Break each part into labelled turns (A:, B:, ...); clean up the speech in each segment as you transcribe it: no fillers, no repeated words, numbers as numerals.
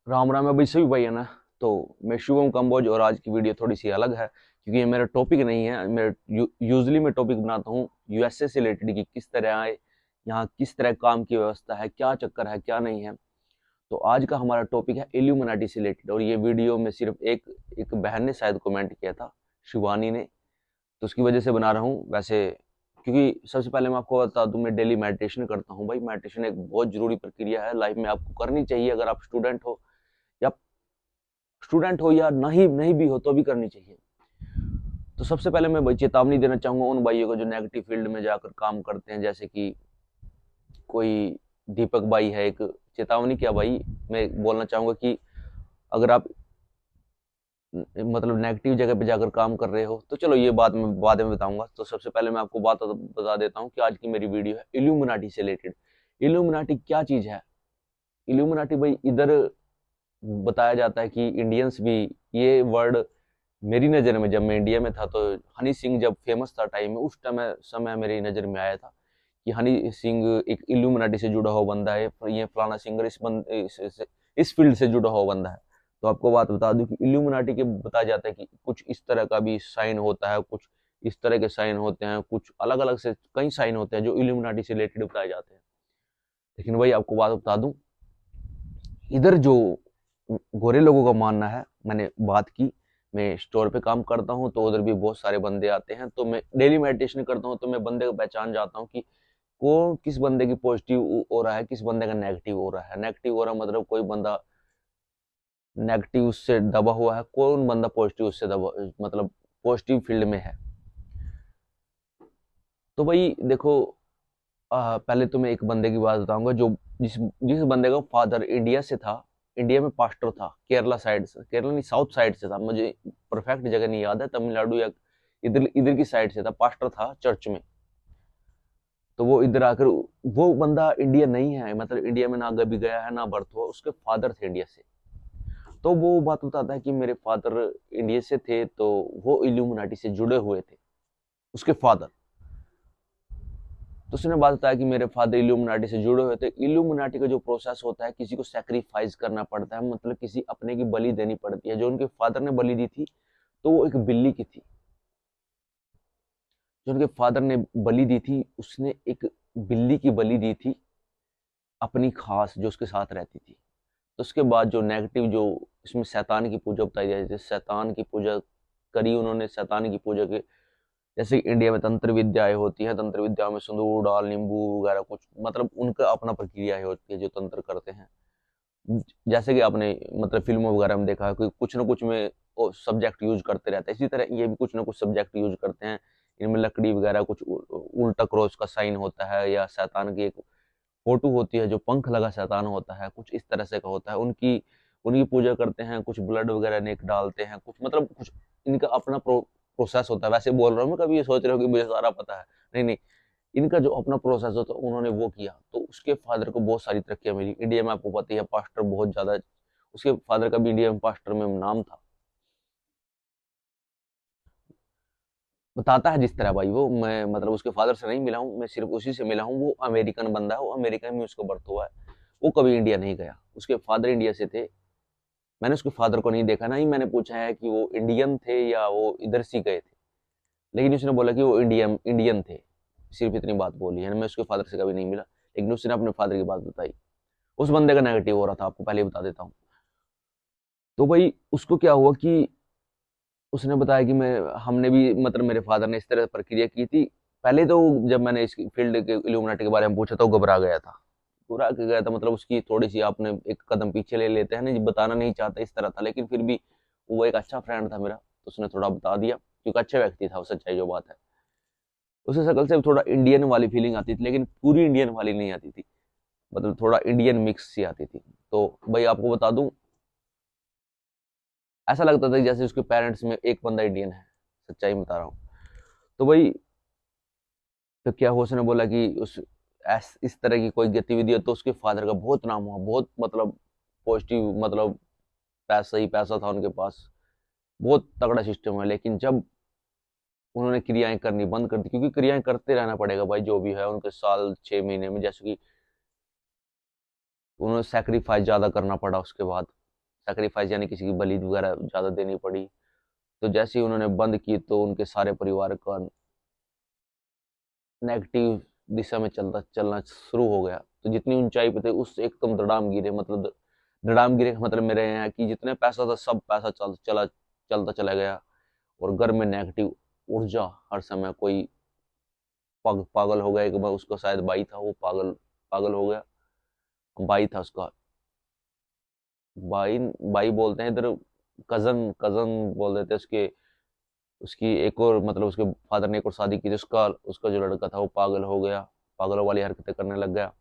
A: राम राम है भाई, सभी भाई है ना। तो मैं शुभम कंबोज और आज की वीडियो थोड़ी सी अलग है क्योंकि ये मेरा टॉपिक नहीं है। मेरे यूजुअली मैं टॉपिक बनाता हूँ यूएसए से रिलेटेड कि किस तरह आए, यहाँ किस तरह काम की व्यवस्था है, क्या चक्कर है क्या नहीं है। तो आज का हमारा टॉपिक है इल्यूमिनाटी से रिलेटेड और ये वीडियो में सिर्फ एक एक बहन ने शायद कमेंट किया था, शिवानी ने। तो उसकी वजह से बना रहा हूँ वैसे। क्योंकि सबसे पहले मैं आपको बता दूं, मैं डेली मेडिटेशन करता हूँ भाई। मेडिटेशन एक बहुत जरूरी प्रक्रिया है, लाइफ में आपको करनी चाहिए। अगर आप या स्टूडेंट हो या नहीं नहीं भी हो तो भी करनी चाहिए। तो सबसे पहले मैं भाई चेतावनी देना चाहूंगा उन भाइयों को जो नेगेटिव फील्ड में जाकर काम करते हैं, जैसे कि कोई दीपक भाई है। एक चेतावनी क्या भाई, मैं बोलना चाहूंगा कि अगर आप मतलब नेगेटिव जगह पे जाकर काम कर रहे हो तो चलो ये बात मैं बाद में बताऊंगा। तो सबसे पहले मैं आपको बात बता देता हूँ कि आज की मेरी वीडियो है इल्यूमिनाटी से रिलेटेड। इल्यूमिनाटी क्या चीज है? इल्यूमिनाटी भाई इधर बताया जाता है कि इंडियंस भी, ये वर्ड मेरी नज़र में जब मैं इंडिया में था तो हनी सिंह जब फेमस था टाइम में, उस टाइम समय मेरी नज़र में आया था कि हनी सिंह एक इल्यूमिनाटी से जुड़ा हुआ बंदा है। ये फलाना सिंगर इस फील्ड से जुड़ा हुआ बंदा है। तो आपको बात बता दूं कि इल्यूमिनाटी के बताया जाता है कि कुछ इस तरह का भी साइन होता है, कुछ इस तरह के साइन होते हैं, कुछ अलग अलग से कई साइन होते हैं जो इल्यूमिनाटी से रिलेटेड बताए जाते हैं। लेकिन भाई आपको बात बता दूं, इधर जो गोरे लोगों का मानना है, मैंने बात की, मैं स्टोर पे काम करता हूँ तो उधर भी बहुत सारे बंदे आते हैं। तो मैं डेली मेडिटेशन करता हूँ तो मैं बंदे को पहचान जाता हूँ कि कौन किस बंदे की पॉजिटिव हो रहा है, किस बंदे का नेगेटिव हो रहा है। नेगेटिव हो रहा है मतलब कोई बंदा नेगेटिव से दबा हुआ है, कौन बंदा पॉजिटिव से दबा मतलब पॉजिटिव फील्ड में है। तो भाई देखो, पहले तो मैं एक बंदे की बात बताऊंगा जो जिस जिस बंदे का फादर इंडिया से था, इंडिया में पास्टर था, केरला साइड से, केरला नहीं साउथ साइड से था, मुझे परफेक्ट जगह नहीं याद है, तमिलनाडु या इधर इधर की साइड से था, पास्टर था चर्च में। तो वो इधर आकर, वो बंदा इंडिया नहीं है, मतलब इंडिया में ना कभी गया है ना बर्थ हुआ, उसके फादर थे इंडिया से। तो वो बात बताता है कि मेरे फादर इंडिया से थे तो वो इल्यूमिनाटी से जुड़े हुए थे, उसके फादर। तो उसने बात बताया कि मेरे फादर इल्यूमिनाटी से जुड़े हुए थे। इल्यूमिनाटी का जो प्रोसेस होता है, किसी को सेक्रीफाइस करना पड़ता है, मतलब किसी अपने की बलि देनी पड़ती है। जो उनके फादर ने बलि दी थी तो वो एक बिल्ली की थी। जो उनके फादर ने बलि दी थी उसने एक बिल्ली की बलि दी थी, अपनी खास जो उसके साथ रहती थी। तो उसके बाद जो नेगेटिव, जो इसमें शैतान की पूजा बताई जाती है, शैतान की पूजा करी उन्होंने, शैतान की पूजा के जैसे इंडिया में तंत्र विद्याएं होती है, तंत्र विद्या में सिंदूर डाल, नींबू वगैरह कुछ, मतलब उनका अपना प्रक्रिया होती है जो तंत्र करते हैं। जैसे कि आपने मतलब फिल्मों वगैरह में देखा है कि कुछ ना कुछ में सब्जेक्ट यूज करते रहते हैं, इसी तरह ये भी कुछ ना कुछ सब्जेक्ट यूज करते हैं। इनमें लकड़ी वगैरह कुछ उल्टा क्रॉस का साइन होता है, या शैतान की एक फोटो होती है जो पंख लगा शैतान होता है, कुछ इस तरह से का होता है। उनकी उनकी पूजा करते हैं, कुछ ब्लड वगैरह नेक डालते हैं, कुछ मतलब कुछ इनका अपना प्रोसेस होता है। वैसे बोल रहा हूँ मैं, कभी ये सोच रहे हो कि मुझे सारा पता है, नहीं नहीं। इनका जो अपना प्रोसेस होता है उन्होंने वो किया, तो उसके फादर को बहुत सारी तरक्कियां मिली। इंडिया में आपको पता ही है पास्टर बहुत ज्यादा, उसके फादर का भी इंडिया में पास्टर में नाम था। बताता है जिस तरह भाई वो, मैं मतलब उसके फादर से नहीं मिला हूँ, मैं सिर्फ उसी से मिला हूँ। वो अमेरिकन बंदा है, वो अमेरिका में उसका बर्थ हुआ है, वो कभी इंडिया नहीं गया। उसके फादर इंडिया से थे। मैंने उसके फादर को नहीं देखा, ना ही मैंने पूछा है कि वो इंडियन थे या वो इधर से गए थे। लेकिन उसने बोला कि वो इंडियन इंडियन थे, सिर्फ इतनी बात बोली है। मैं उसके फादर से कभी नहीं मिला, लेकिन उसने अपने फादर की बात बताई। उस बंदे का नेगेटिव हो रहा था, आपको पहले ही बता देता हूँ। तो भाई उसको क्या हुआ कि उसने बताया कि मैं हमने भी मतलब मेरे फादर ने इस तरह प्रक्रिया की थी। पहले तो जब मैंने इस फील्ड के इल्यूमिनाटी के बारे में पूछा तो वो घबरा गया था। घबरा के गया था मतलब उसकी थोड़ी सी, आपने एक कदम पीछे ले लेते हैं ना जी, बताना नहीं चाहता इस तरह था। लेकिन फिर भी वो एक अच्छा फ्रेंड था मेरा, तो उसने थोड़ा बता दिया क्योंकि अच्छा व्यक्ति था वो, सच्चाई जो बात है। उसकी शक्ल से थोड़ा इंडियन वाली फीलिंग आती थी, लेकिन पूरी इंडियन वाली नहीं आती थी, मतलब थोड़ा इंडियन मिक्स सी आती थी। तो भाई आपको बता दूं, ऐसा लगता था जैसे उसके पेरेंट्स में एक बंदा इंडियन है, सच्चाई बता रहा हूँ। तो भाई तो क्या हुआ, उसने बोला कि इस तरह की कोई गतिविधि है तो उसके फादर का बहुत नाम हुआ, बहुत मतलब पॉजिटिव, मतलब पैसा ही पैसा था उनके पास, बहुत तगड़ा सिस्टम है। लेकिन जब उन्होंने क्रियाएं करनी बंद कर दी, क्योंकि क्रियाएं करते रहना पड़ेगा भाई जो भी है उनके, साल 6 महीने में, जैसे कि उन्होंने सेक्रीफाइस ज्यादा करना पड़ा उसके बाद। सेक्रीफाइस यानी किसी की बलि वगैरह ज़्यादा देनी पड़ी। तो जैसे ही उन्होंने बंद की तो उनके सारे परिवार का नेगेटिव दिशा में चलता चलना शुरू हो गया। तो जितनी ऊंचाई पे थे उस एकदम धड़ाम गिरे, मतलब धड़ाम गिरे का मतलब मेरे यहाँ कि जितने पैसा था सब पैसा चलता चला गया। और घर में नेगेटिव ऊर्जा हर समय, कोई पागल हो गया। एक बार उसका शायद भाई था, वो पागल पागल हो गया। भाई था उसका, भाई भाई बोलते हैं इधर, कजन कजन बोल देते हैं उसके। उसकी एक और मतलब उसके फादर ने एक और शादी की थी, उसका उसका जो लड़का था वो पागल हो गया, पागलों वाली हरकतें करने लग गया।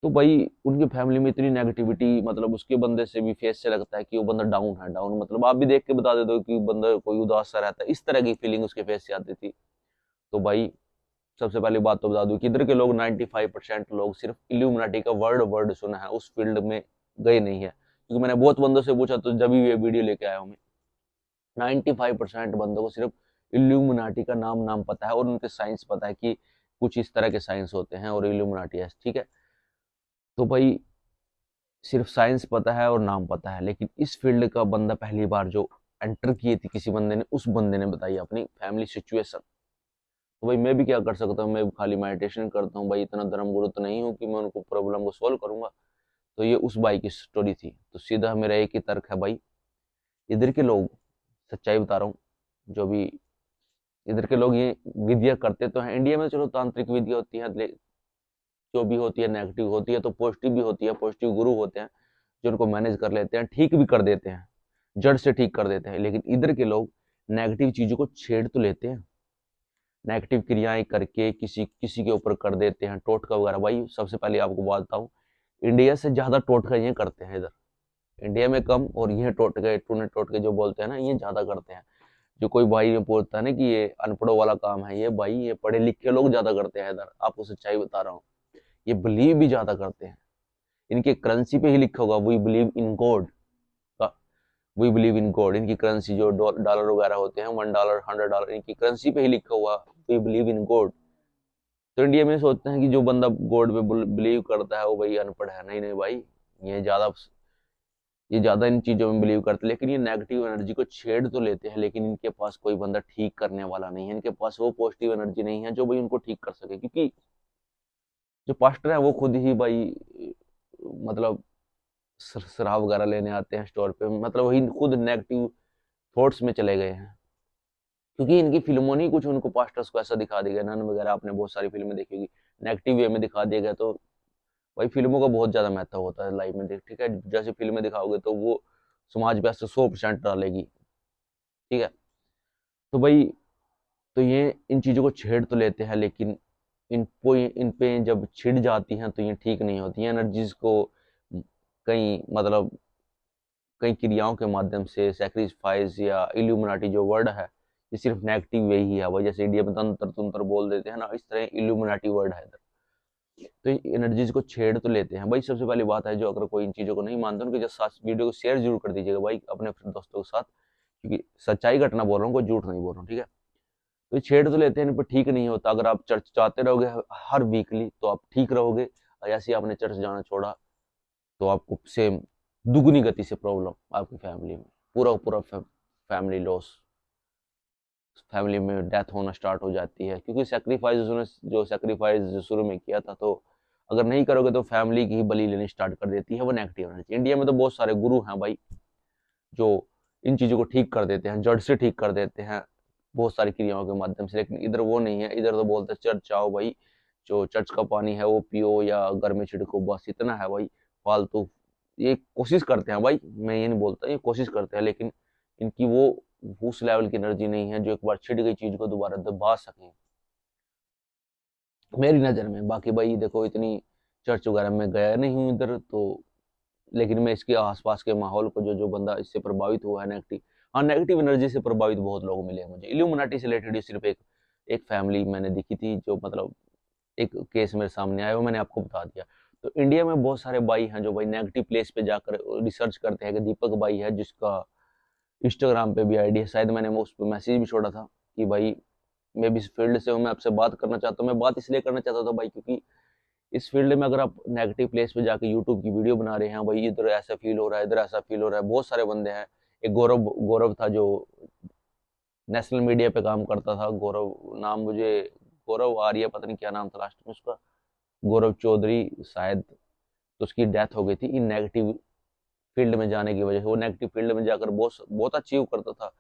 A: तो भाई उनकी फैमिली में इतनी नेगेटिविटी, मतलब उसके बंदे से भी फेस से लगता है कि वो बंदा डाउन है। डाउन मतलब आप भी देख के बता देते हो कि बंदा कोई उदास सा रहता है, इस तरह की फीलिंग उसके फेस से आती थी। तो भाई सबसे पहली बात तो बता दूं कि इधर के लोग 95% लोग सिर्फ इल्यूमिनाटी का वर्ड वर्ड सुना है, उस फील्ड में गए नहीं है। क्योंकि मैंने बहुत बंदों से पूछा तो जब भी ये वीडियो लेके आया हूँ मैं, 95% बंदों को सिर्फ इल्यूमिनाटी का नाम नाम पता है और उनके साइंस पता है कि कुछ इस तरह के साइंस होते हैं और इल्यूमिनाटी है, ठीक है। तो भाई सिर्फ साइंस पता है और नाम पता है, लेकिन इस फील्ड का बंदा पहली बार जो एंटर किए थी किसी बंदे ने, उस बंदे ने बताई अपनी फैमिली सिचुएशन। तो भाई मैं भी क्या कर सकता हूँ, मैं खाली मेडिटेशन करता हूँ भाई, इतना धर्मगुरु तो नहीं हूँ कि मैं उनको प्रॉब्लम को सॉल्व करूंगा। तो ये उस भाई की स्टोरी थी। तो सीधा मेरा एक ही तर्क है भाई, इधर के लोग, सच्चाई बता रहा हूँ, जो भी इधर के लोग ये विद्या करते तो हैं। इंडिया में चलो तांत्रिक विद्या होती है, जो भी होती है नेगेटिव होती है, तो पॉजिटिव भी होती है। पॉजिटिव गुरु होते हैं जो उनको मैनेज कर लेते हैं, ठीक भी कर देते हैं, जड़ से ठीक कर देते हैं। लेकिन इधर के लोग नेगेटिव चीजों को छेड़ तो लेते हैं, नेगेटिव क्रियाएं करके किसी किसी के ऊपर कर देते हैं, टोटका वगैरह। भाई सबसे पहले आपको बात बताऊं, इंडिया से ज्यादा टोटका ये करते हैं इधर। इंडिया में कम, और ये टोटके टूने टोटके जो बोलते हैं ना, ये ज्यादा करते हैं। जो कोई भाई बोलता है ना कि ये अनपढ़ों वाला काम है, ये भाई ये पढ़े लिखे लोग ज्यादा करते हैं इधर, आपको सच्चाई बता रहा हूँ। ये बिलीव भी ज्यादा करते हैं। इनके करेंसी पे ही लिखा होगा वी बिलीव इन गॉड का, वी बिलीव इन गॉड। इनकी करेंसी जो डॉलर वगैरह होते हैं, $1 $100, इनकी करेंसी पे ही लिखा हुआ वी बिलीव इन गॉड। तो इंडिया में सोचते हैं कि जो बंदा गॉड पे बिलीव करता है वो भाई अनपढ़ है। नहीं नहीं भाई, ये ज्यादा ये ज्यादा इन चीजों में बिलीव करते हैं। लेकिन ये नेगेटिव एनर्जी को छेड़ तो लेते हैं, लेकिन इनके पास कोई बंदा ठीक करने वाला नहीं है। इनके पास वो पॉजिटिव एनर्जी नहीं है जो भाई उनको ठीक कर सके। क्योंकि जो पास्टर है वो खुद ही भाई मतलब शराब वगैरह लेने आते हैं स्टोर पे, मतलब वही खुद नेगेटिव थॉट्स में चले गए हैं। क्योंकि इनकी फिल्मों ने ही कुछ उनको पास्टर्स को ऐसा दिखा दिया गया। नन वगैरह आपने बहुत सारी फिल्में देखी होगी, नेगेटिव वे में दिखा दिया गया। तो भाई फिल्मों का बहुत ज्यादा महत्व होता है लाइफ में, देख ठीक है। जैसे फिल्में दिखाओगे तो वो समाज पे ऐसे 100% डालेगी, ठीक है। तो भाई तो ये इन चीजों को छेड़ तो लेते हैं, लेकिन इन पे जब छिड़ जाती हैं तो ये ठीक नहीं होती हैं। एनर्जीज को कई मतलब कई क्रियाओं के माध्यम से सेक्रीफाइस या इल्यूमिनाटी जो वर्ड है, ये सिर्फ नेगेटिव वे ही है भाई। जैसे इंडिया में तंत्र तंत्र बोल देते हैं ना, इस तरह इल्यूमिनाटी वर्ड है इधर। तो एनर्जीज को छेड़ तो लेते हैं भाई। सबसे पहली बात है, जो अगर कोई इन चीजों को नहीं मानते उनके जो साथ वीडियो को शेयर जरूर कर दीजिएगा भाई अपने दोस्तों के साथ। क्योंकि सच्चाई घटना बोल रहा हूँ, कोई झूठ नहीं बोल रहा हूँ, ठीक है। तो ये छेड़ तो लेते हैं, इन पर ठीक नहीं होता। अगर आप चर्च जाते रहोगे हर वीकली तो आप ठीक रहोगे, और ऐसे ही आपने चर्च जाना छोड़ा तो आपको सेम दुगनी गति से प्रॉब्लम आपकी फैमिली में, पूरा पूरा फैमिली लॉस, फैमिली में डेथ होना स्टार्ट हो जाती है। क्योंकि सेक्रीफाइस उसने जो सेक्रीफाइस जो शुरू में किया था, तो अगर नहीं करोगे तो फैमिली की ही बलि लेनी स्टार्ट कर देती है वो नेगेटिव एनर्जी। इंडिया में तो बहुत सारे गुरु हैं भाई जो इन चीजों को ठीक कर देते हैं, जड़ से ठीक कर देते हैं बहुत सारी क्रियाओं के माध्यम से। लेकिन इधर वो नहीं है, इधर तो बोलते हैं चर्च आओ भाई, जो चर्च का पानी है वो पियो या घर में छिड़को, बस इतना है भाई फालतू। ये कोशिश करते हैं भाई, मैं ये नहीं बोलता, ये कोशिश करते हैं, लेकिन इनकी वो उस लेवल की एनर्जी नहीं है जो एक बार छिड़ गई चीज को दोबारा दबा सके मेरी नजर में। बाकी भाई देखो, इतनी चर्च वगैरह में गया नहीं हूँ इधर तो, लेकिन मैं इसके आसपास के माहौल को, जो जो बंदा इससे प्रभावित हुआ है नेगेटिव, हाँ नेगेटिव एनर्जी से प्रभावित बहुत लोग मिले हैं मुझे। इल्यूमिनाटी से रिलेटेड सिर्फ एक एक फैमिली मैंने दिखी थी, जो मतलब एक केस मेरे सामने आया, वो मैंने आपको बता दिया। तो इंडिया में बहुत सारे भाई हैं जो भाई नेगेटिव प्लेस पे जाकर रिसर्च करते हैं। कि दीपक भाई है जिसका इंस्टाग्राम पे भी आईडी है, शायद मैंने उस पर मैसेज भी छोड़ा था कि भाई मैं भी इस फील्ड से हूँ, मैं आपसे बात करना चाहता हूँ। मैं बात इसलिए करना चाहता था भाई क्योंकि इस फील्ड में अगर आप नेगेटिव प्लेस पे जाके यूट्यूब की वीडियो बना रहे हैं, भाई इधर ऐसा फील हो रहा है, इधर ऐसा फील हो रहा है, बहुत सारे बंदे हैं। एक गौरव गौरव था जो नेशनल मीडिया पे काम करता था, गौरव नाम मुझे, गौरव आर्य पता नहीं क्या नाम था लास्ट में उसका, गौरव चौधरी शायद। तो उसकी डेथ हो गई थी इन नेगेटिव फील्ड में जाने की वजह से। वो नेगेटिव फील्ड में जाकर बहुत बहुत अचीव करता था,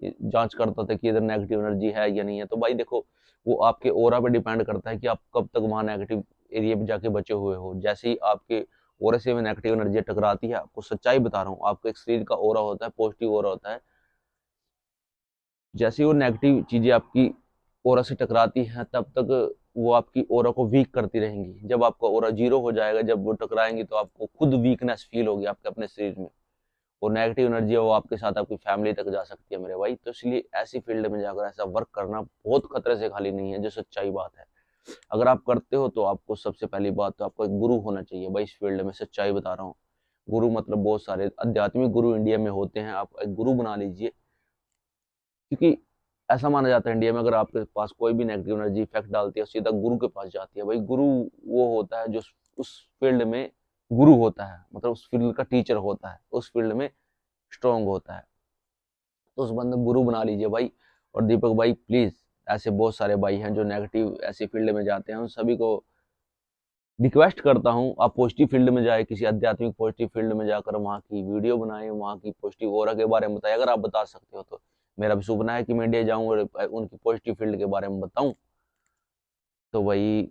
A: जांच करता था कि इधर नेगेटिव एनर्जी है या नहीं है। तो भाई देखो, वो आपके ओरा पे डिपेंड करता है कि आप कब तक वहां नेगेटिव एरिया पे जाके बचे हुए हो। जैसे ही आपके ओरा से में नेगेटिव एनर्जी टकराती है, आपको सच्चाई बता रहा हूँ, आपका एक शरीर का ओरा होता है, पॉजिटिव ओरा होता है। जैसे ही वो नेगेटिव चीजें आपकी ओरा से टकराती हैं, तब तक वो आपकी ओरा को वीक करती रहेंगी। जब आपका ओरा जीरो हो जाएगा, जब वो टकराएंगी, तो आपको खुद वीकनेस फील होगी आपके अपने शरीर में। वो नेगेटिव एनर्जी है, वो आपके साथ आपकी फैमिली तक जा सकती है मेरे भाई। तो इसलिए ऐसी फील्ड में जाकर ऐसा वर्क करना बहुत खतरे से खाली नहीं है, जो सच्चाई बात है। अगर आप करते हो तो आपको सबसे पहली बात तो आपको एक गुरु होना चाहिए भाई इस फील्ड में, सच्चाई बता रहा हूँ। गुरु मतलब बहुत सारे आध्यात्मिक गुरु इंडिया में होते हैं, आप एक गुरु बना लीजिए। क्योंकि ऐसा माना जाता है इंडिया में, अगर आपके पास कोई भी नेगेटिव एनर्जी इफेक्ट डालती है, सीधा गुरु के पास जाती है। भाई गुरु वो होता है जो उस फील्ड में गुरु होता है, मतलब उस फील्ड का टीचर होता है, उस फील्ड में स्ट्रांग होता है। तो उस बंदे को गुरु बना लीजिए भाई। और दीपक भाई प्लीज, ऐसे बहुत सारे भाई हैं जो नेगेटिव ऐसी फील्ड में जाते हैं, उन सभी को रिक्वेस्ट करता हूँ आप पॉजिटिव फील्ड में जाए, किसी आध्यात्मिक पॉजिटिव फील्ड में जाकर वहाँ की वीडियो बनाएं, वहाँ की पॉजिटिव ऑरा के बारे में बताएं। अगर आप बता सकते हो तो मेरा भी सपना है कि मैं इंडिया जाऊँ और उनकी पॉजिटिव फील्ड के बारे में बताऊं। तो भाई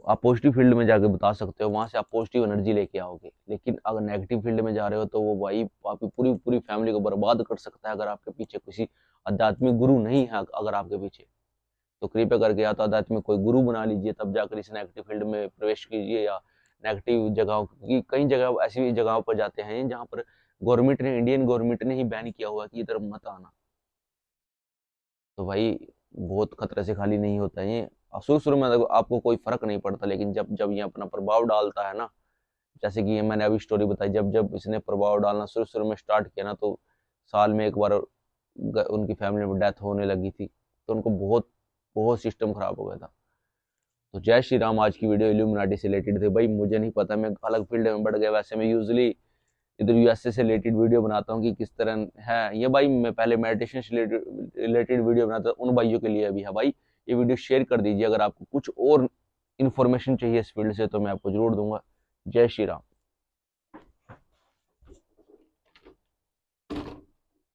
A: आप पॉजिटिव फील्ड में जाकर बता सकते हो, वहां से आप पॉजिटिव एनर्जी लेके आओगे। लेकिन अगर नेगेटिव फील्ड में जा रहे हो तो वो भाई आपकी पूरी पूरी फैमिली को बर्बाद कर सकता है, अगर आपके पीछे किसी आध्यात्मिक गुरु नहीं है। अगर आपके पीछे, तो कृपया करके या तो आध्यात्मिक कोई गुरु बना लीजिए, तब जाकर इस नेगेटिव फील्ड में प्रवेश कीजिए। या नेगेटिव जगहों की, कई जगह ऐसी जगहों पर जाते हैं जहाँ पर गवर्नमेंट ने, इंडियन गवर्नमेंट ने ही बैन किया हुआ है कि इधर मत आना। तो भाई बहुत खतरे से खाली नहीं होता है ये। शुरू शुरू में आपको कोई फर्क नहीं पड़ता, लेकिन जब जब ये अपना प्रभाव डालता है ना, जैसे कि ये मैंने अभी स्टोरी बताई, जब जब इसने प्रभाव डालना शुरू शुरू में स्टार्ट किया ना, तो साल में एक बार उनकी फैमिली में डेथ होने लगी थी। तो उनको बहुत बहुत सिस्टम खराब हो गया था। तो जय श्री राम। आज की वीडियो इल्यूमिनाटी से रिलेटेड थी भाई, मुझे नहीं पता, मैं अलग फील्ड में बढ़ गया। वैसे मैं यूजुअली इधर यूएसए से रिलेटेड वीडियो बनाता हूँ कि किस तरह है ये भाई। मैं पहले मेडिटेशन से रिलेटेड वीडियो बनाता हूँ, उन भाइयों के लिए भी है भाई। ये वीडियो शेयर कर दीजिए, अगर आपको कुछ और इन्फॉर्मेशन चाहिए इस फील्ड से तो मैं आपको जरूर दूंगा। जय श्री राम।